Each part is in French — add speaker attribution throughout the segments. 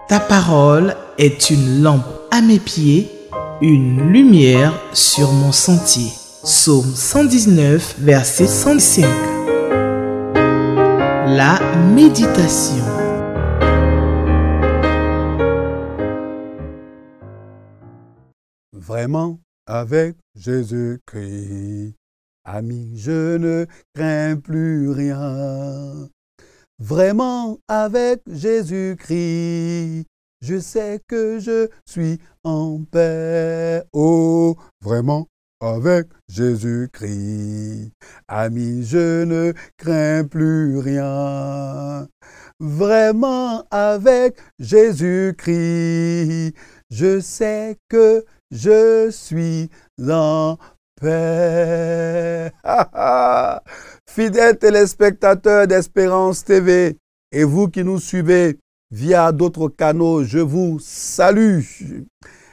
Speaker 1: Ta parole est une lampe à mes pieds, une lumière sur mon sentier. Psaume 119, verset 105. La méditation.
Speaker 2: Vraiment avec Jésus-Christ, ami, je ne crains plus rien. Vraiment avec Jésus-Christ, je sais que je suis en paix. Oh, vraiment avec Jésus-Christ, ami, je ne crains plus rien. Vraiment avec Jésus-Christ, je sais que je suis en paix. Fidèles téléspectateurs d'Espérance TV et vous qui nous suivez via d'autres canaux, je vous salue.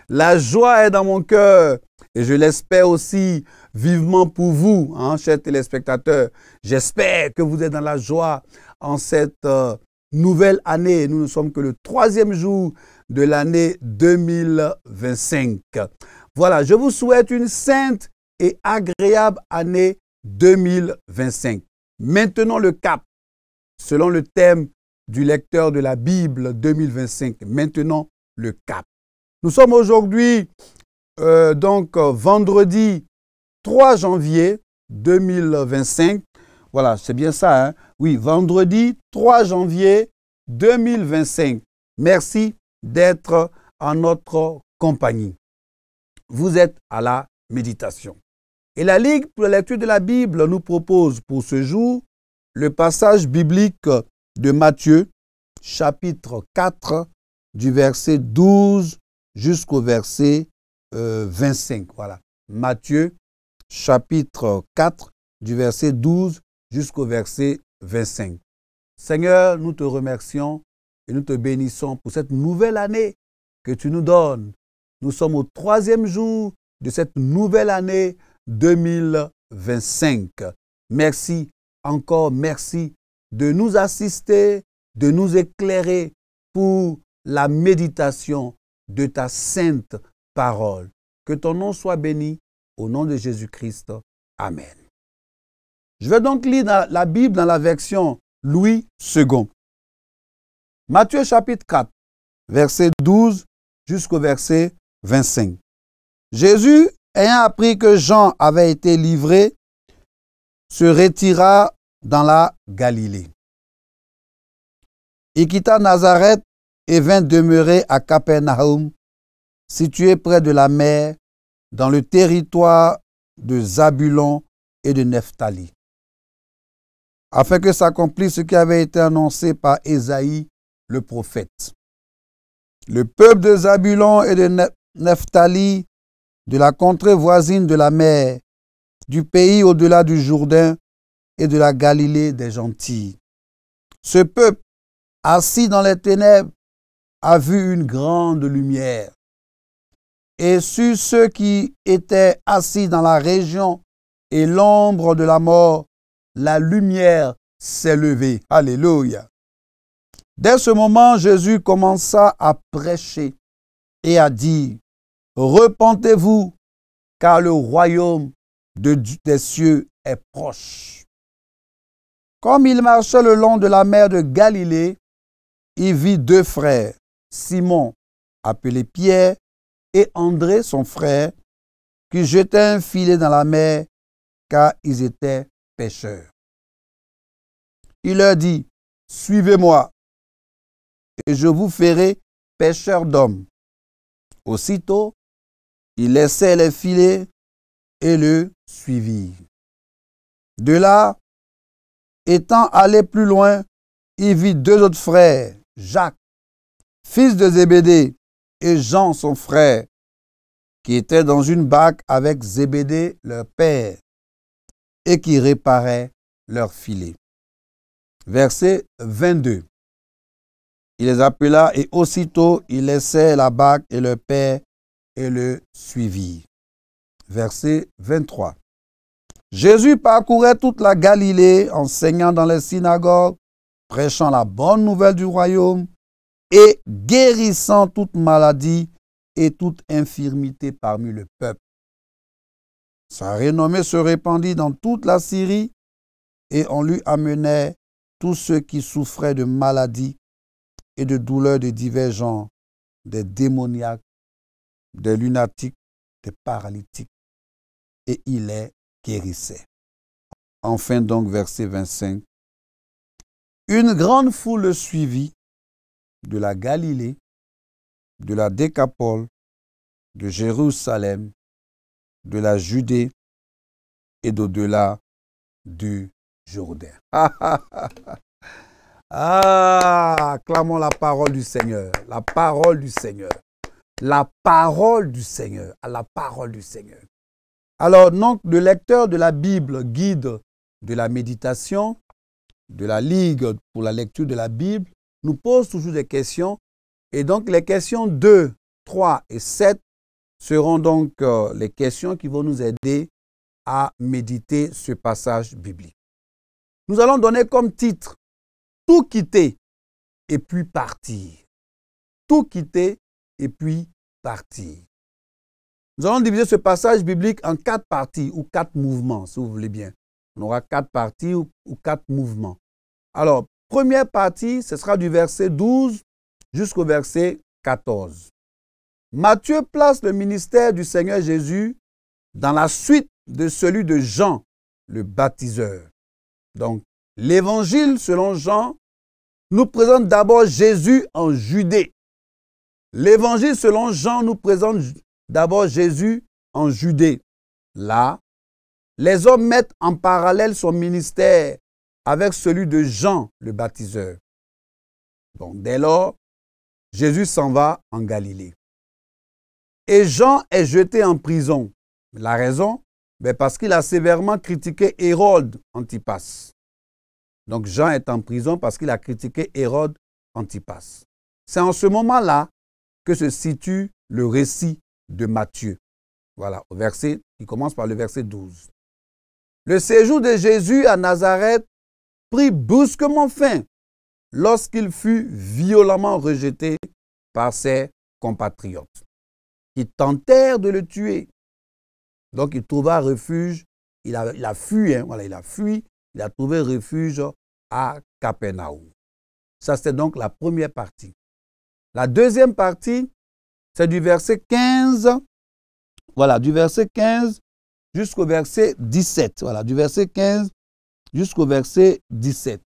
Speaker 2: La joie est dans mon cœur et je l'espère aussi vivement pour vous, chers téléspectateurs. J'espère que vous êtes dans la joie en cette nouvelle année. Nous ne sommes que le 3e jour de l'année 2025. Voilà, je vous souhaite une sainte et agréable année 2025. Maintenons le cap, selon le thème du lecteur de la Bible 2025. Maintenant le cap. Nous sommes aujourd'hui, vendredi 3 janvier 2025. Voilà, c'est bien ça, hein? Oui, vendredi 3 janvier 2025. Merci d'être en notre compagnie. Vous êtes à la méditation. Et la Ligue pour la lecture de la Bible nous propose pour ce jour le passage biblique de Matthieu, chapitre 4, du verset 12 jusqu'au verset 25. Voilà. Matthieu, chapitre 4, du verset 12 jusqu'au verset 25. Seigneur, nous te remercions et nous te bénissons pour cette nouvelle année que tu nous donnes. Nous sommes au 3e jour de cette nouvelle année 2025. Merci, encore merci de nous assister, de nous éclairer pour la méditation de ta sainte parole. Que ton nom soit béni au nom de Jésus-Christ. Amen. Je vais donc lire la Bible dans la version Louis II. Matthieu chapitre 4, verset 12 jusqu'au verset 25. Jésus, ayant appris que Jean avait été livré, se retira dans la Galilée. Il quitta Nazareth et vint demeurer à Capernaum, situé près de la mer, dans le territoire de Zabulon et de Nephtali, afin que s'accomplisse ce qui avait été annoncé par Ésaïe le prophète. Le peuple de Zabulon et de Nephtali, de la contrée voisine de la mer, du pays au-delà du Jourdain et de la Galilée des Gentils. Ce peuple, assis dans les ténèbres, a vu une grande lumière. Et sur ceux qui étaient assis dans la région et l'ombre de la mort, la lumière s'est levée. Alléluia. Dès ce moment, Jésus commença à prêcher et à dire: repentez-vous, car le royaume des cieux est proche. Comme il marchait le long de la mer de Galilée, il vit 2 frères, Simon, appelé Pierre, et André, son frère, qui jetaient un filet dans la mer, car ils étaient pêcheurs. Il leur dit: suivez-moi, et je vous ferai pêcheurs d'hommes. Aussitôt, ils laissèrent les filets et le suivirent. De là, étant allé plus loin, il vit 2 autres frères, Jacques, fils de Zébédée, et Jean, son frère, qui étaient dans une barque avec Zébédée, leur père, et qui réparaient leurs filets. Verset 22. Il les appela et aussitôt ils laissèrent la barque et leur père et le suivirent. Verset 23. Jésus parcourait toute la Galilée, enseignant dans les synagogues, prêchant la bonne nouvelle du royaume et guérissant toute maladie et toute infirmité parmi le peuple. Sa renommée se répandit dans toute la Syrie et on lui amenait tous ceux qui souffraient de maladies et de douleurs de divers genres, des démoniaques, des lunatiques, des paralytiques, et il les guérissait. Enfin donc, verset 25. Une grande foule le suivit de la Galilée, de la Décapole, de Jérusalem, de la Judée et d'au-delà du Jourdain. Clamons la parole du Seigneur, la parole du Seigneur, la parole du Seigneur, à la parole du Seigneur. Alors, donc, le lecteur de la Bible, guide de la méditation, de la Ligue pour la lecture de la Bible, nous pose toujours des questions. Et donc, les questions 2, 3 et 7 seront donc les questions qui vont nous aider à méditer ce passage biblique. Nous allons donner comme titre « Tout quitter et puis partir ». Tout quitter et puis partir. Nous allons diviser ce passage biblique en 4 parties ou 4 mouvements, si vous voulez bien. On aura 4 parties ou 4 mouvements. Alors, première partie, ce sera du verset 12 jusqu'au verset 14. Matthieu place le ministère du Seigneur Jésus dans la suite de celui de Jean, le baptiseur. Donc, l'évangile selon Jean nous présente d'abord Jésus en Judée. L'évangile selon Jean nous présente d'abord Jésus en Judée. Là, les hommes mettent en parallèle son ministère avec celui de Jean, le baptiseur. Donc, dès lors, Jésus s'en va en Galilée. Et Jean est jeté en prison. La raison? Parce qu'il a sévèrement critiqué Hérode Antipas. Donc, Jean est en prison parce qu'il a critiqué Hérode Antipas. C'est en ce moment-là que se situe le récit de Matthieu. Voilà, il commence par le verset 12. Le séjour de Jésus à Nazareth prit brusquement fin lorsqu'il fut violemment rejeté par ses compatriotes qui tentèrent de le tuer. Donc il trouva refuge, il a fui, il a trouvé refuge à Capernaum. Ça, c'est donc la première partie. La deuxième partie, c'est du verset 15, du verset 15 jusqu'au verset 17. Du verset 15 jusqu'au verset 17.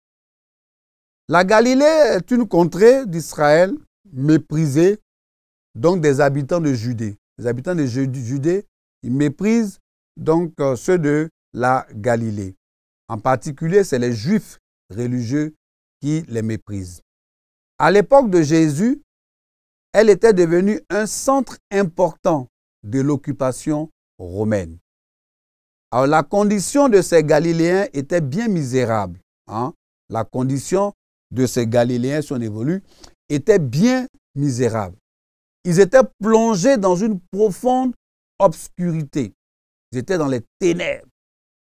Speaker 2: La Galilée est une contrée d'Israël méprisée, donc des habitants de Judée. Les habitants de Judée, ils méprisent donc ceux de la Galilée. En particulier, c'est les Juifs religieux qui les méprisent. À l'époque de Jésus, elle était devenue un centre important de l'occupation romaine. Alors, la condition de ces Galiléens était bien misérable. La condition de ces Galiléens, si on évolue, était bien misérable. Ils étaient plongés dans une profonde obscurité. Ils étaient dans les ténèbres,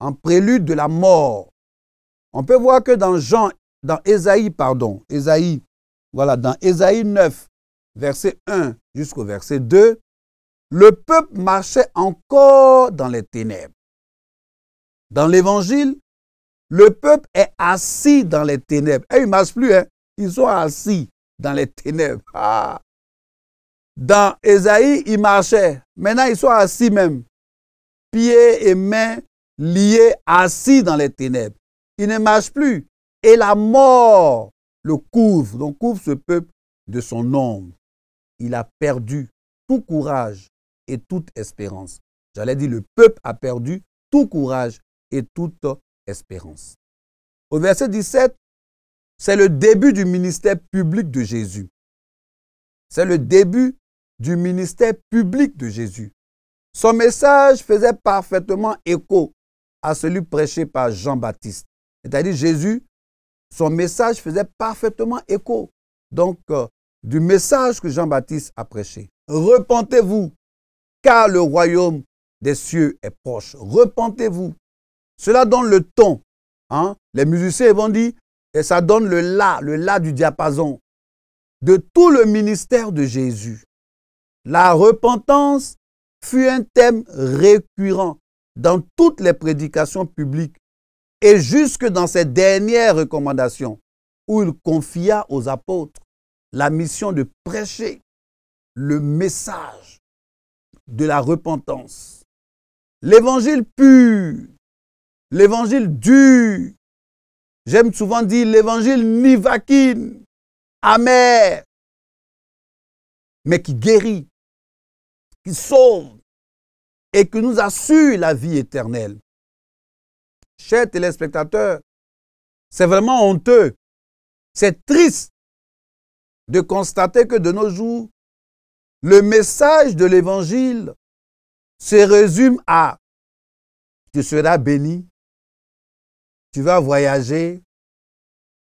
Speaker 2: en prélude de la mort. On peut voir que dans Ésaïe 9, verset 1 jusqu'au verset 2, le peuple marchait encore dans les ténèbres. Dans l'Évangile, le peuple est assis dans les ténèbres. Et ils ne marchent plus, ils sont assis dans les ténèbres. Dans Ésaïe, ils marchaient. Maintenant, ils sont assis même. Pieds et mains liés, assis dans les ténèbres. Ils ne marchent plus. Et la mort le couvre. Donc, couvre ce peuple de son ombre. Il a perdu tout courage et toute espérance. J'allais dire, le peuple a perdu tout courage et toute espérance. Au verset 17, c'est le début du ministère public de Jésus. C'est le début du ministère public de Jésus. Son message faisait parfaitement écho à celui prêché par Jean-Baptiste. C'est-à-dire Jésus, son message faisait parfaitement écho donc du message que Jean-Baptiste a prêché. Repentez-vous, car le royaume des cieux est proche. Repentez-vous. Cela donne le ton. Les musiciens vont dire, et ça donne le la du diapason. de tout le ministère de Jésus. La repentance fut un thème récurrent dans toutes les prédications publiques et jusque dans ses dernières recommandations, où il confia aux apôtres la mission de prêcher le message de la repentance. L'évangile pur, l'évangile dur, j'aime souvent dire l'évangile nivaquine, amer, mais qui guérit, qui sauve et qui nous assure la vie éternelle. Chers téléspectateurs, c'est vraiment honteux, c'est triste de constater que de nos jours, le message de l'évangile se résume à « tu seras béni, tu vas voyager,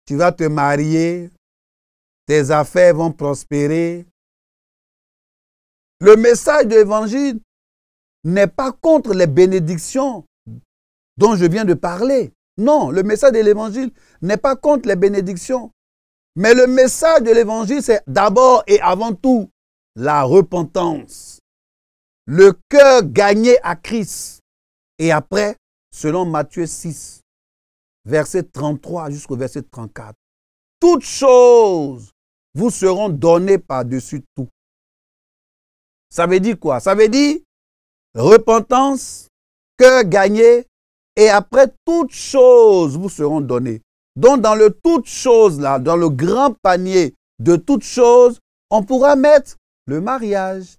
Speaker 2: tu vas te marier, tes affaires vont prospérer ». Le message de l'évangile n'est pas contre les bénédictions dont je viens de parler. Non, le message de l'évangile n'est pas contre les bénédictions. Mais le message de l'évangile, c'est d'abord et avant tout la repentance. Le cœur gagné à Christ. Et après, selon Matthieu 6, verset 33 jusqu'au verset 34, toutes choses vous seront données par-dessus tout. Ça veut dire quoi? Ça veut dire repentance, cœur gagné, et après toutes choses vous seront données. Donc dans le toutes choses là, dans le grand panier de toutes choses, on pourra mettre le mariage,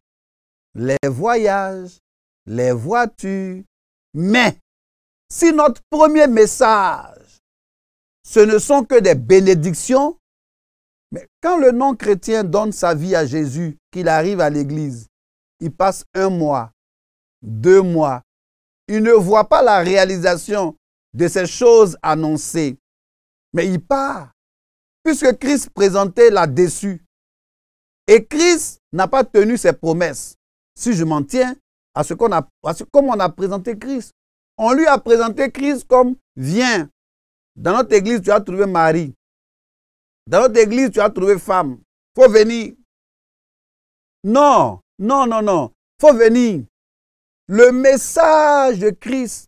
Speaker 2: les voyages, les voitures. Mais si notre premier message, ce ne sont que des bénédictions, mais quand le non-chrétien donne sa vie à Jésus, qu'il arrive à l'église, il passe 1 mois, 2 mois, il ne voit pas la réalisation de ces choses annoncées. Mais il part, puisque Christ présentait là-dessus. Et Christ n'a pas tenu ses promesses. Si je m'en tiens à ce comme on a présenté Christ. On lui a présenté Christ comme « Viens, dans notre église, tu as trouvé mari. Dans notre église, tu as trouvé femme. Il faut venir. » Non, non, non, non. Il faut venir. Le message de Christ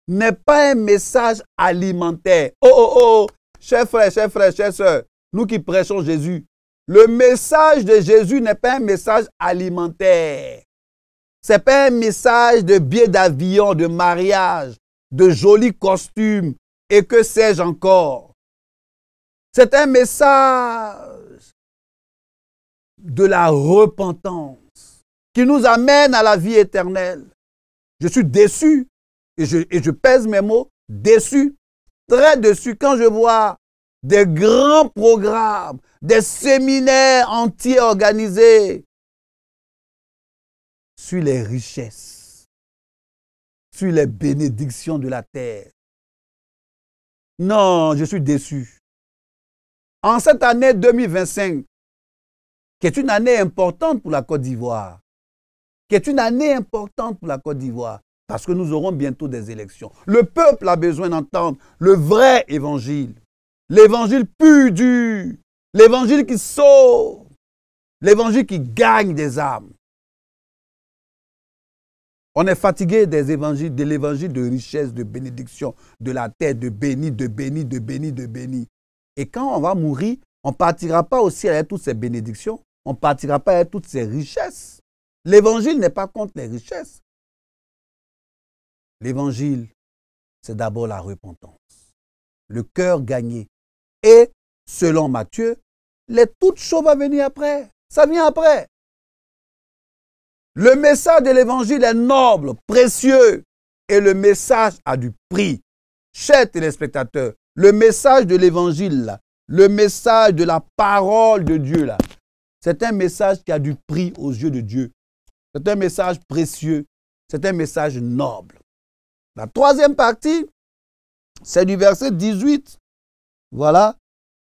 Speaker 2: n'est pas un message alimentaire. Oh, oh, oh, chers frères, chères sœurs, nous qui prêchons Jésus, le message de Jésus n'est pas un message alimentaire. Ce n'est pas un message de billets d'avion, de mariage, de jolis costumes et que sais-je encore. C'est un message de la repentance qui nous amène à la vie éternelle. Je suis déçu. Et je pèse mes mots, déçu, très déçu quand je vois des grands programmes, des séminaires entiers organisés sur les richesses, sur les bénédictions de la terre. Non, je suis déçu. En cette année 2025, qui est une année importante pour la Côte d'Ivoire, parce que nous aurons bientôt des élections. Le peuple a besoin d'entendre le vrai évangile. L'évangile pur dur. L'évangile qui sauve. L'évangile qui gagne des âmes. On est fatigué des évangiles, de l'évangile de richesse, de bénédiction, de la terre, de béni, de béni, de béni, de béni. Et quand on va mourir, on ne partira pas aussi avec toutes ces bénédictions. On ne partira pas avec toutes ces richesses. L'évangile n'est pas contre les richesses. L'évangile, c'est d'abord la repentance, le cœur gagné. Et, selon Matthieu, les toutes choses vont venir après. Ça vient après. Le message de l'évangile est noble, précieux, et le message a du prix. Chers téléspectateurs, le message de l'évangile, le message de la parole de Dieu, là, c'est un message qui a du prix aux yeux de Dieu. C'est un message précieux, c'est un message noble. La troisième partie, c'est du verset 18, voilà,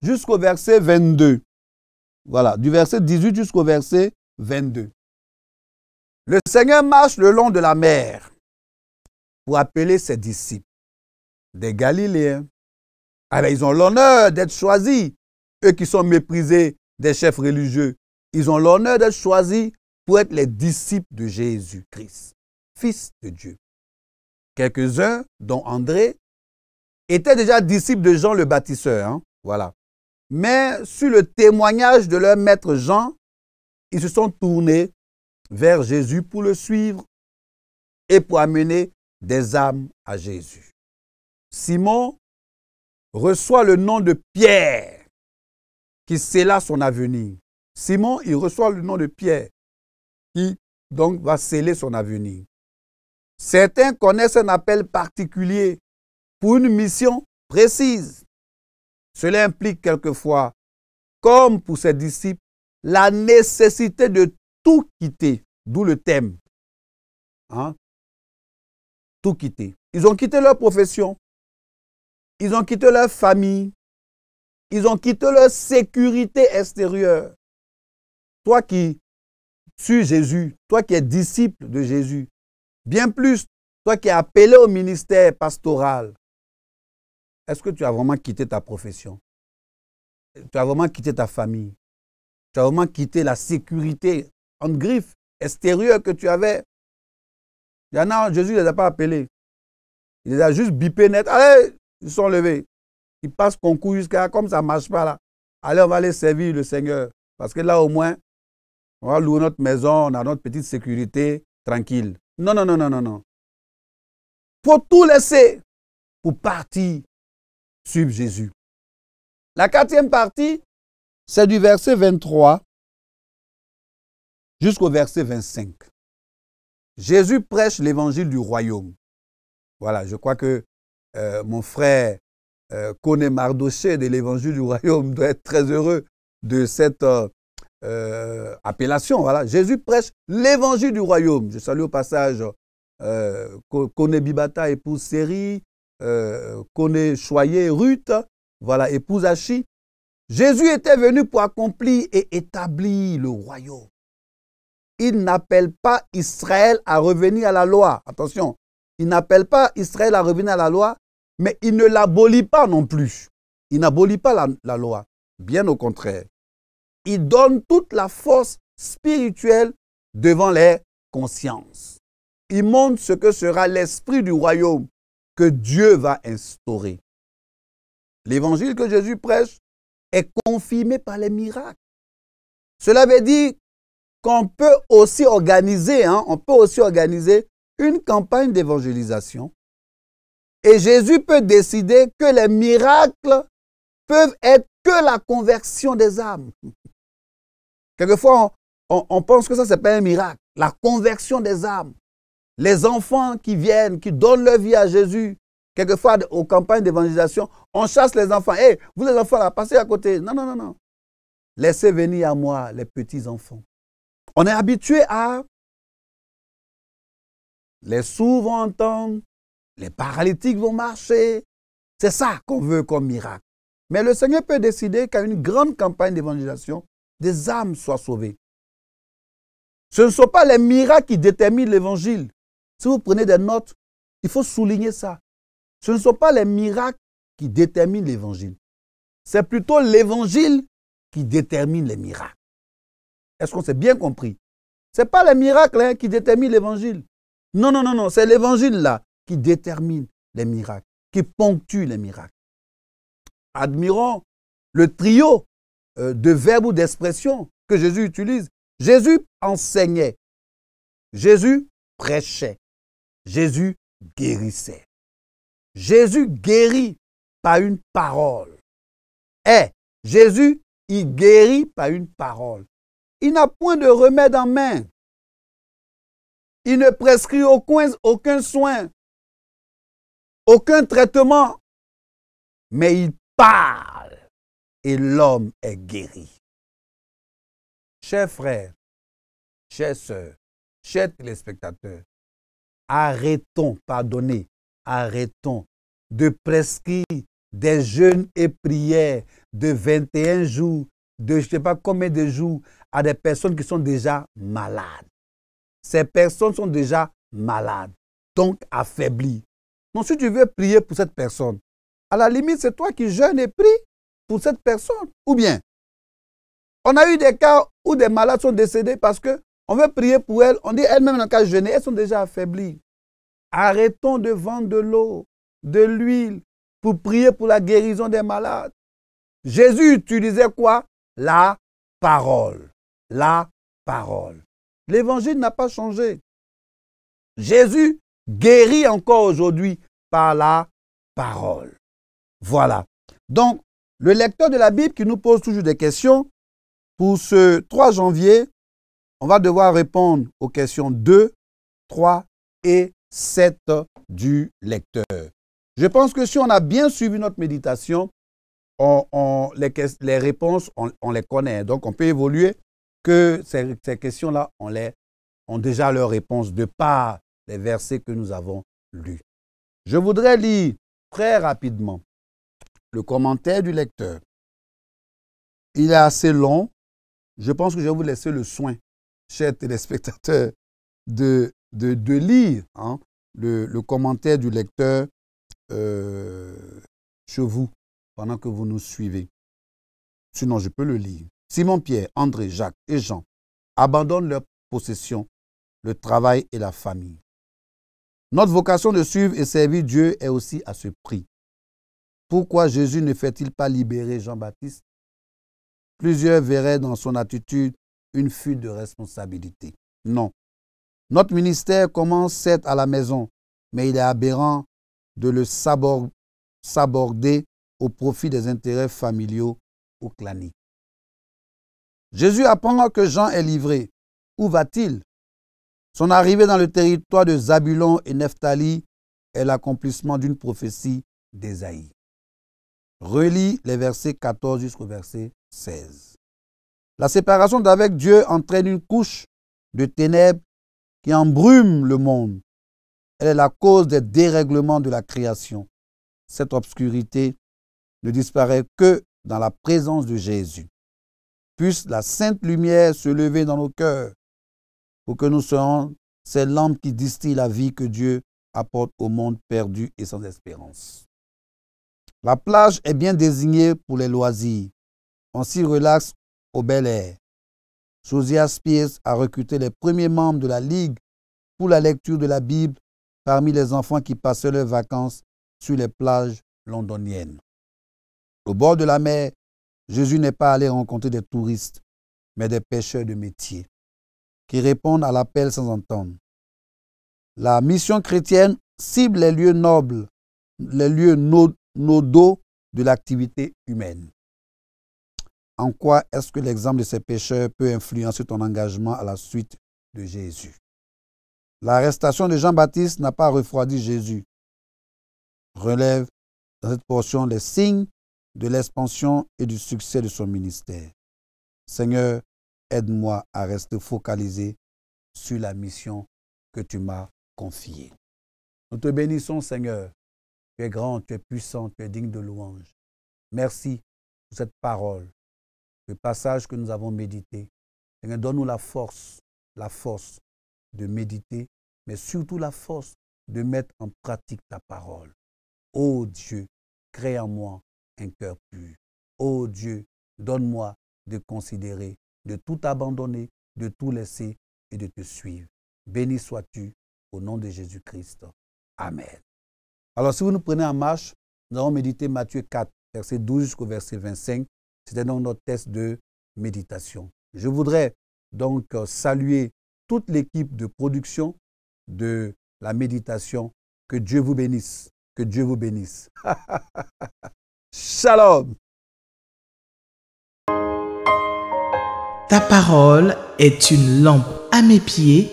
Speaker 2: jusqu'au verset 22. Voilà, du verset 18 jusqu'au verset 22. Le Seigneur marche le long de la mer pour appeler ses disciples, des Galiléens. Alors, ils ont l'honneur d'être choisis, eux qui sont méprisés des chefs religieux. Ils ont l'honneur d'être choisis pour être les disciples de Jésus-Christ, Fils de Dieu. Quelques-uns, dont André, étaient déjà disciples de Jean le Baptisteur. Hein, voilà. Mais sur le témoignage de leur maître Jean, ils se sont tournés vers Jésus pour le suivre et pour amener des âmes à Jésus. Simon reçoit le nom de Pierre, qui scella son avenir. Simon, il reçoit le nom de Pierre, qui donc va sceller son avenir. Certains connaissent un appel particulier pour une mission précise. Cela implique quelquefois, comme pour ses disciples, la nécessité de tout quitter, d'où le thème. Hein? Tout quitter. Ils ont quitté leur profession, ils ont quitté leur famille, ils ont quitté leur sécurité extérieure. Toi qui suis Jésus, toi qui es disciple de Jésus, bien plus, toi qui es appelé au ministère pastoral, est-ce que tu as vraiment quitté ta profession? Tu as vraiment quitté ta famille? Tu as vraiment quitté la sécurité en griffe extérieure que tu avais? Il y en a, Jésus ne les a pas appelés. Il les a juste bipés net. Allez, ils sont levés. Ils passent concours jusqu'à, comme ça ne marche pas là. Allez, on va aller servir le Seigneur. Parce que là, au moins, on va louer notre maison, on a notre petite sécurité, tranquille. Non, non, non, non, non, non. Il faut tout laisser pour partir suivre Jésus. La quatrième partie, c'est du verset 23 jusqu'au verset 25. Jésus prêche l'évangile du royaume. Voilà, je crois que mon frère Koné Mardoché de l'évangile du royaume doit être très heureux de cette appellation. Voilà, Jésus prêche l'évangile du royaume. Je salue au passage Koné Bibata, épouse Série, Koné Choyer, Ruth, voilà, épouse Achi. Jésus était venu pour accomplir et établir le royaume. Il n'appelle pas Israël à revenir à la loi. Attention, il n'appelle pas Israël à revenir à la loi, mais il ne l'abolit pas non plus. Il n'abolit pas la loi. Bien au contraire. Il donne toute la force spirituelle devant les consciences. Il montre ce que sera l'esprit du royaume que Dieu va instaurer. L'évangile que Jésus prêche est confirmé par les miracles. Cela veut dire qu'on peut aussi organiser, une campagne d'évangélisation. Et Jésus peut décider que les miracles peuvent être que la conversion des âmes. Quelquefois, on pense que ça, ce n'est pas un miracle. La conversion des âmes. Les enfants qui viennent, qui donnent leur vie à Jésus. Quelquefois, aux campagnes d'évangélisation, on chasse les enfants. Hey, vous les enfants là, passez à côté. Non, non, non, non. Laissez venir à moi les petits enfants. On est habitué à les sourds vont entendre, les paralytiques vont marcher. C'est ça qu'on veut comme miracle. Mais le Seigneur peut décider qu'à une grande campagne d'évangélisation, des âmes soient sauvées. Ce ne sont pas les miracles qui déterminent l'évangile. Si vous prenez des notes, il faut souligner ça. Ce ne sont pas les miracles qui déterminent l'évangile. C'est plutôt l'évangile qui détermine les miracles. Est-ce qu'on s'est bien compris? Ce n'est pas les miracles qui déterminent l'évangile. Non, non, non, non. C'est l'évangile là qui détermine les miracles, qui ponctue les miracles. Admirons le trio de verbes ou d'expressions que Jésus utilise. Jésus enseignait. Jésus prêchait. Jésus guérissait. Jésus guérit par une parole. Et Jésus, il guérit par une parole. Il n'a point de remède en main. Il ne prescrit aucun soin, aucun traitement. Mais il parle et l'homme est guéri. Chers frères, chères sœurs, chers téléspectateurs, arrêtons de prescrire des jeûnes et prières de 21 jours, de je ne sais pas combien de jours, à des personnes qui sont déjà malades. Ces personnes sont déjà malades, donc affaiblies. Donc si tu veux prier pour cette personne, à la limite, c'est toi qui jeûnes et pries pour cette personne. Ou bien, On a eu des cas où des malades sont décédés parce qu'on veut prier pour elles. On dit elles-mêmes dans cas jeûner, elles sont déjà affaiblies. Arrêtons de vendre de l'eau, de l'huile pour prier pour la guérison des malades. Jésus utilisait quoi? La parole. La parole. L'évangile n'a pas changé. Jésus guérit encore aujourd'hui par la parole. Voilà. Donc, le lecteur de la Bible qui nous pose toujours des questions, pour ce 3 janvier, on va devoir répondre aux questions 2, 3 et 7 du lecteur. Je pense que si on a bien suivi notre méditation, les réponses, on les connaît. Donc, on peut évoluer que ces questions-là, ont déjà leurs réponses de par les versets que nous avons lus. Je voudrais lire très rapidement le commentaire du lecteur. Il est assez long. Je pense que je vais vous laisser le soin, chers téléspectateurs, de lire le commentaire du lecteur chez vous pendant que vous nous suivez. Sinon, je peux le lire. Simon-Pierre, André, Jacques et Jean abandonnent leur possession, le travail et la famille. Notre vocation de suivre et servir Dieu est aussi à ce prix. Pourquoi Jésus ne fait-il pas libérer Jean-Baptiste? Plusieurs verraient dans son attitude une fuite de responsabilité. Non. Notre ministère commence certes à la maison, mais il est aberrant de le saborder au profit des intérêts familiaux ou claniques. Jésus apprend que Jean est livré. Où va-t-il? Son arrivée dans le territoire de Zabulon et Nephtali est l'accomplissement d'une prophétie d'Ésaïe. Relis les versets 14 jusqu'au verset 16. La séparation d'avec Dieu entraîne une couche de ténèbres qui embrume le monde. Elle est la cause des dérèglements de la création. Cette obscurité ne disparaît que dans la présence de Jésus. Puisse la sainte lumière se lever dans nos cœurs pour que nous soyons ces lampes qui distillent la vie que Dieu apporte au monde perdu et sans espérance. La plage est bien désignée pour les loisirs. On s'y relaxe au bel air. Josias Pierce a recruté les premiers membres de la Ligue pour la lecture de la Bible parmi les enfants qui passaient leurs vacances sur les plages londoniennes. Au bord de la mer, Jésus n'est pas allé rencontrer des touristes, mais des pêcheurs de métier qui répondent à l'appel sans entendre. La mission chrétienne cible les lieux nobles, les lieux nodaux de l'activité humaine. En quoi est-ce que l'exemple de ces pécheurs peut influencer ton engagement à la suite de Jésus? L'arrestation de Jean-Baptiste n'a pas refroidi Jésus. Relève dans cette portion les signes de l'expansion et du succès de son ministère. Seigneur, aide-moi à rester focalisé sur la mission que tu m'as confiée. Nous te bénissons, Seigneur. Tu es grand, tu es puissant, tu es digne de louange. Merci pour cette parole, le passage que nous avons médité. Seigneur, donne-nous la force de méditer, mais surtout la force de mettre en pratique ta parole. Ô Dieu, crée en moi un cœur pur. Ô Dieu, donne-moi de considérer, de tout abandonner, de tout laisser et de te suivre. Béni sois-tu au nom de Jésus-Christ. Amen. Alors, si vous nous prenez en marche, nous avons médité Matthieu 4, verset 12 jusqu'au verset 25. C'était donc notre test de méditation. Je voudrais donc saluer toute l'équipe de production de la méditation. Que Dieu vous bénisse. Que Dieu vous bénisse. Shalom.
Speaker 1: Ta parole est une lampe à mes pieds,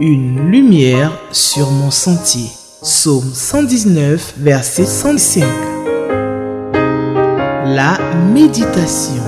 Speaker 1: une lumière sur mon sentier. Psaume 119, verset 105. La méditation.